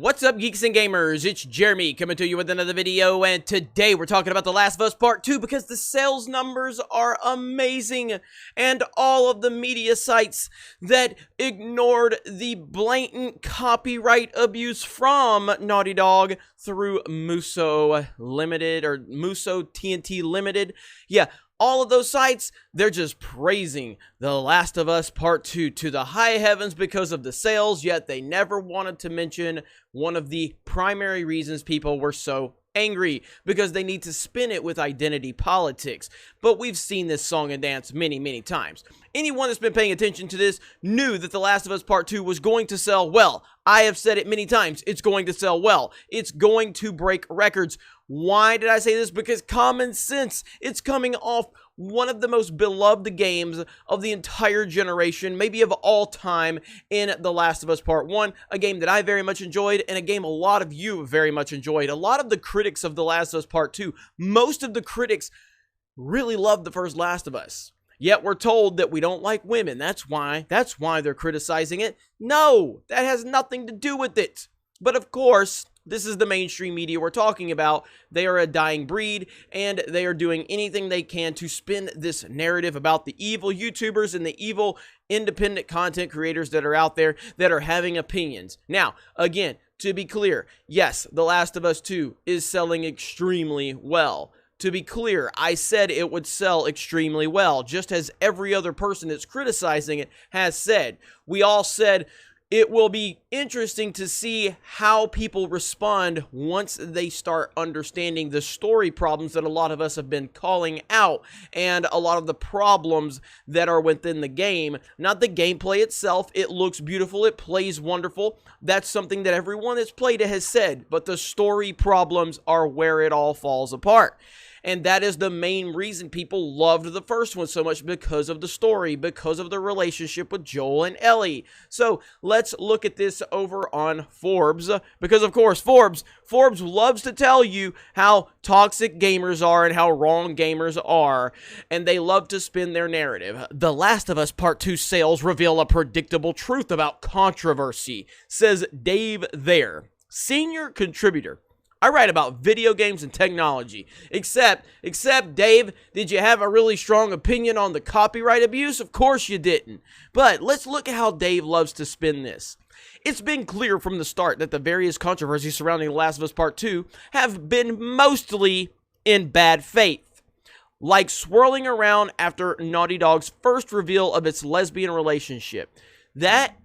What's up, geeks and gamers? It's Jeremy coming to you with another video, and today we're talking about The Last of Us Part 2 because the sales numbers are amazing, and all of the media sites that ignored the blatant copyright abuse from Naughty Dog through Muso Limited or Muso TNT Limited. Yeah. All of those sites, they're just praising The Last of Us Part 2 to the high heavens because of the sales, yet they never wanted to mention one of the primary reasons people were so angry, because they need to spin it with identity politics. But we've seen this song and dance many times. Anyone that's been paying attention to this knew that The Last of Us Part 2 was going to sell well. I have said it many times. It's going to sell well. It's going to break records. Why did I say this? Because common sense. It's coming off one of the most beloved games of the entire generation, maybe of all time, in The Last of Us Part 1, a game that I very much enjoyed, and a game a lot of you very much enjoyed. A lot of the critics of The Last of Us Part 2, most of the critics really loved the first Last of Us. Yet we're told that we don't like women. That's why they're criticizing it. No, that has nothing to do with it. But of course, this is the mainstream media we're talking about. They are a dying breed, and they are doing anything they can to spin this narrative about the evil YouTubers and the evil independent content creators that are out there that are having opinions. Now, again, to be clear, yes, The Last of Us 2 is selling extremely well. To be clear, I said it would sell extremely well, just as every other person that's criticizing it has said. We all said it will be interesting to see how people respond once they start understanding the story problems that a lot of us have been calling out, and a lot of the problems that are within the game. Not the gameplay itself. It looks beautiful. It plays wonderful. That's something that everyone that's played it has said, but the story problems are where it all falls apart. And that is the main reason people loved the first one so much, because of the story, because of the relationship with Joel and Ellie. So let's look at this over on Forbes, because of course Forbes loves to tell you how toxic gamers are and how wrong gamers are, and they love to spin their narrative. The Last of Us Part 2 sales reveal a predictable truth about controversy, says Dave there, senior contributor. I write about video games and technology. Except, Dave, did you have a really strong opinion on the copyright abuse? Of course you didn't. But let's look at how Dave loves to spin this. It's been clear from the start that the various controversies surrounding The Last of Us Part 2 have been mostly in bad faith, like swirling around after Naughty Dog's first reveal of its lesbian relationship. That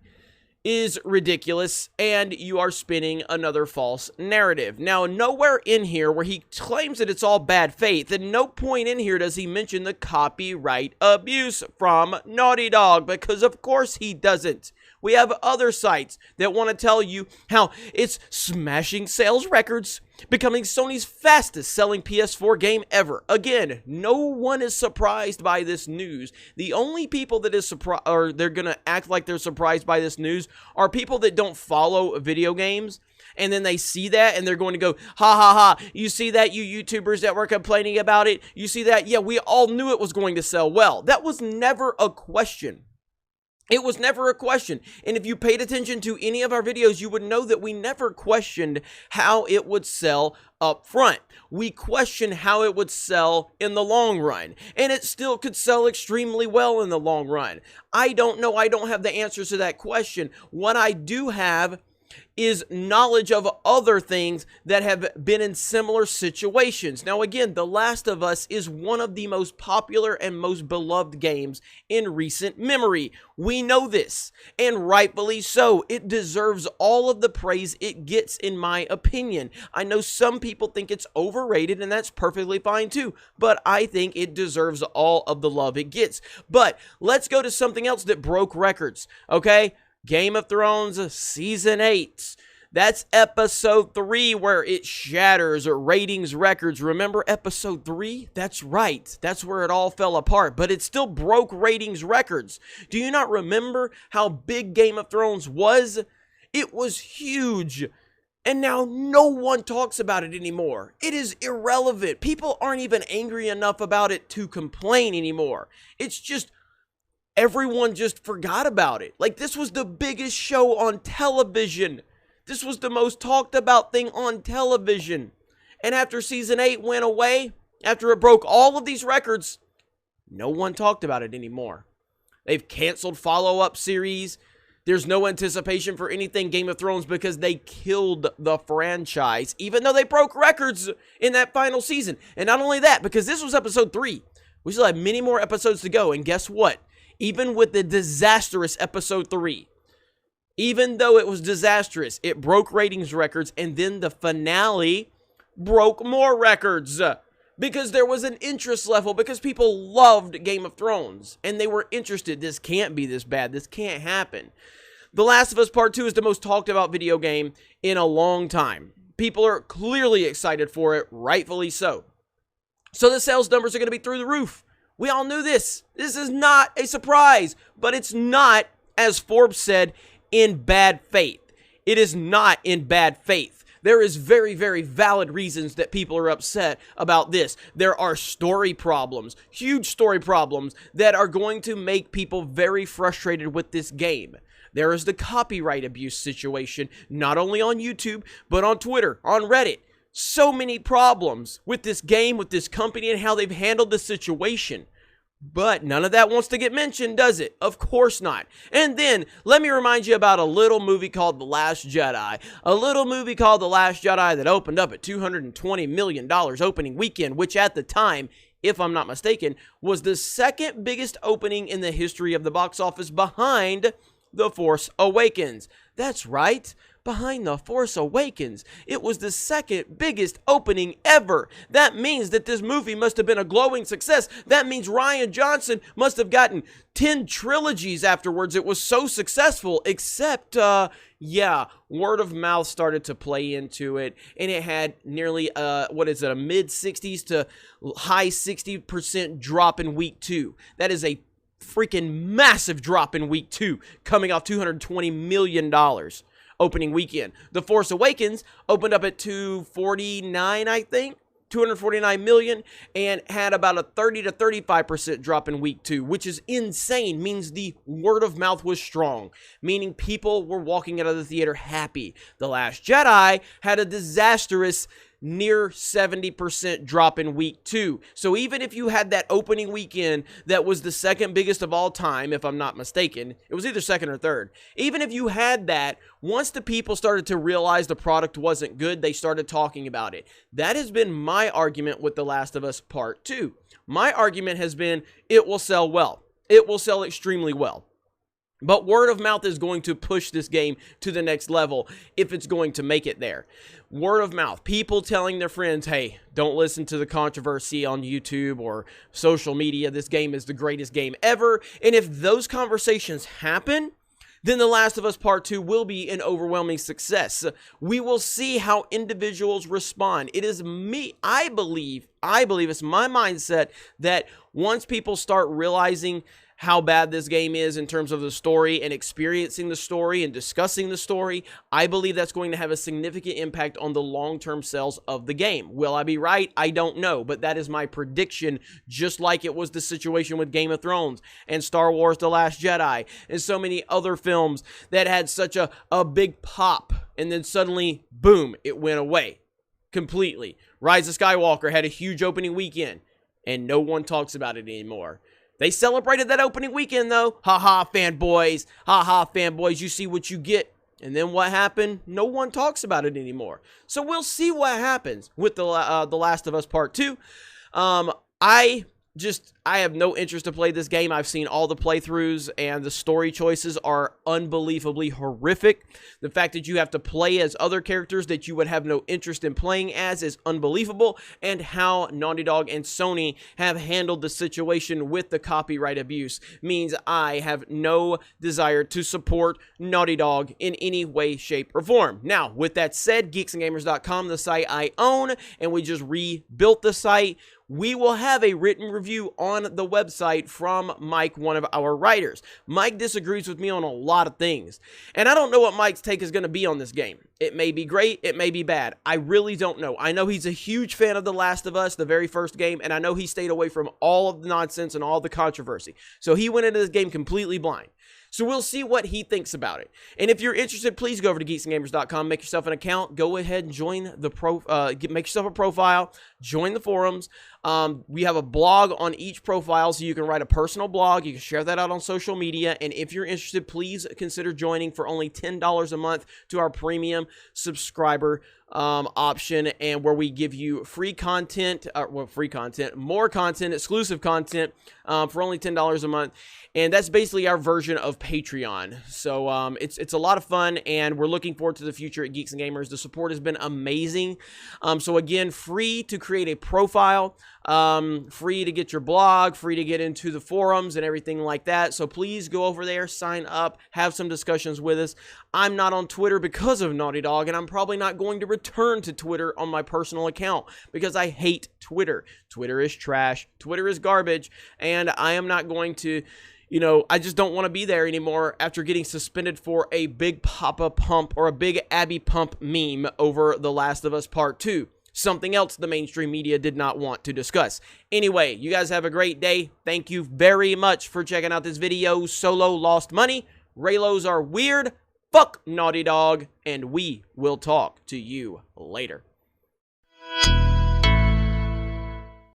is ridiculous, and you are spinning another false narrative. Now, nowhere in here where he claims that it's all bad faith, at no point in here does he mention the copyright abuse from Naughty Dog, because of course he doesn't. We have other sites that want to tell you how it's smashing sales records, becoming Sony's fastest selling PS4 game ever. Again, no one is surprised by this news. The only people that is surprised, or they're going to act like they're surprised by this news, are people that don't follow video games. And then they see that and they're going to go, ha ha ha, you see that, you YouTubers that were complaining about it? You see that? Yeah, we all knew it was going to sell well. That was never a question. It was never a question. And if you paid attention to any of our videos, you would know that we never questioned how it would sell up front. We questioned how it would sell in the long run. And it still could sell extremely well in the long run. I don't know. I don't have the answers to that question. What I do have is knowledge of other things that have been in similar situations. Now again, The Last of Us is one of the most popular and most beloved games in recent memory. We know this, and rightfully so. It deserves all of the praise it gets, in my opinion. I know some people think it's overrated, and that's perfectly fine too, but I think it deserves all of the love it gets. But let's go to something else that broke records, okay? Game of Thrones Season 8. That's Episode 3, where it shatters ratings records. Remember Episode 3? That's right. That's where it all fell apart. But it still broke ratings records. Do you not remember how big Game of Thrones was? It was huge. And now no one talks about it anymore. It is irrelevant. People aren't even angry enough about it to complain anymore. It's just everyone just forgot about it. Like, this was the biggest show on television. This was the most talked about thing on television. And after season 8 went away, after it broke all of these records, no one talked about it anymore. They've canceled follow-up series. There's no anticipation for anything Game of Thrones because they killed the franchise, even though they broke records in that final season. And not only that, because this was episode 3. We still have many more episodes to go. And guess what? Even with the disastrous episode 3, even though it was disastrous, it broke ratings records, and then the finale broke more records. Because there was an interest level, because people loved Game of Thrones, and they were interested. This can't be this bad. This can't happen. The Last of Us Part 2 is the most talked about video game in a long time. People are clearly excited for it, rightfully so. So the sales numbers are going to be through the roof. We all knew this. This is not a surprise, but it's not, as Forbes said, in bad faith. It is not in bad faith. There is very, very valid reasons that people are upset about this. There are story problems, huge story problems, that are going to make people very frustrated with this game. There is the copyright abuse situation, not only on YouTube, but on Twitter, on Reddit. So many problems with this game, with this company, and how they've handled the situation. But none of that wants to get mentioned, does it? Of course not. And then, let me remind you about a little movie called The Last Jedi. A little movie called The Last Jedi that opened up at $220 million opening weekend, which at the time, if I'm not mistaken, was the second biggest opening in the history of the box office behind The Force Awakens. That's right. Behind The Force Awakens. It was the second biggest opening ever. That means that this movie must have been a glowing success. That means Rian Johnson must have gotten 10 trilogies afterwards. It was so successful, except, yeah, word of mouth started to play into it, and it had nearly, a mid-60s to high 60% drop in week 2. That is a freaking massive drop in week 2, coming off $220 million. Opening weekend. The Force Awakens opened up at 249, I think. 249 million, and had about a 30 to 35% drop in week 2, which is insane. Means the word of mouth was strong, meaning people were walking out of the theater happy. The Last Jedi had a disastrous near 70% drop in week 2. So even if you had that opening weekend that was the second biggest of all time, if I'm not mistaken, it was either second or third. Even if you had that, once the people started to realize the product wasn't good, they started talking about it. That has been my argument with The Last of Us Part 2. My argument has been it will sell well. It will sell extremely well. But word of mouth is going to push this game to the next level if it's going to make it there. Word of mouth, people telling their friends, hey, don't listen to the controversy on YouTube or social media. This game is the greatest game ever. And if those conversations happen, then The Last of Us Part 2 will be an overwhelming success. We will see how individuals respond. It is me, I believe it's my mindset that once people start realizing how bad this game is in terms of the story and experiencing the story and discussing the story, I believe that's going to have a significant impact on the long-term sales of the game. Will I be right? I don't know, but that is my prediction, just like it was the situation with Game of Thrones and Star Wars The Last Jedi and so many other films that had such a big pop, and then suddenly, boom, it went away completely. Rise of Skywalker had a huge opening weekend, and no one talks about it anymore. They celebrated that opening weekend, though. Ha-ha, fanboys. Ha-ha, fanboys. You see what you get. And then what happened? No one talks about it anymore. So we'll see what happens with The Last of Us Part 2. I have no interest to play this game. I've seen all the playthroughs, and the story choices are unbelievably horrific. The fact that you have to play as other characters that you would have no interest in playing as is unbelievable, and how Naughty Dog and Sony have handled the situation with the copyright abuse means I have no desire to support Naughty Dog in any way, shape, or form. Now, with that said, geeksandgamers.com, the site I own, and we just rebuilt the site. We will have a written review on the website from Mike, one of our writers. Mike disagrees with me on a lot of things, and I don't know what Mike's take is going to be on this game. It may be great, it may be bad. I really don't know. I know he's a huge fan of The Last of Us, the very first game, and I know he stayed away from all of the nonsense and all the controversy. So he went into this game completely blind. So we'll see what he thinks about it. And if you're interested, please go over to geeksandgamers.com, make yourself an account, go ahead and join the make yourself a profile, join the forums. We have a blog on each profile, so you can write a personal blog. You can share that out on social media. And if you're interested, please consider joining for only $10 a month to our premium subscriber option, and where we give you free content, more content, exclusive content for only $10 a month. And that's basically our version of Patreon. So it's a lot of fun, and we're looking forward to the future at Geeks and Gamers. The support has been amazing. So again, free to create a profile, free to get your blog, free to get into the forums and everything like that. So please go over there, sign up, have some discussions with us. I'm not on Twitter because of Naughty Dog, and I'm probably not going to return to Twitter on my personal account because I hate Twitter. Twitter is trash. Twitter is garbage, and I am not going to... You know, I just don't want to be there anymore after getting suspended for a big Papa Pump or a big Abby Pump meme over The Last of Us Part 2. Something else the mainstream media did not want to discuss. Anyway, you guys have a great day. Thank you very much for checking out this video. Solo lost money. Raylos are weird. Fuck Naughty Dog. And we will talk to you later.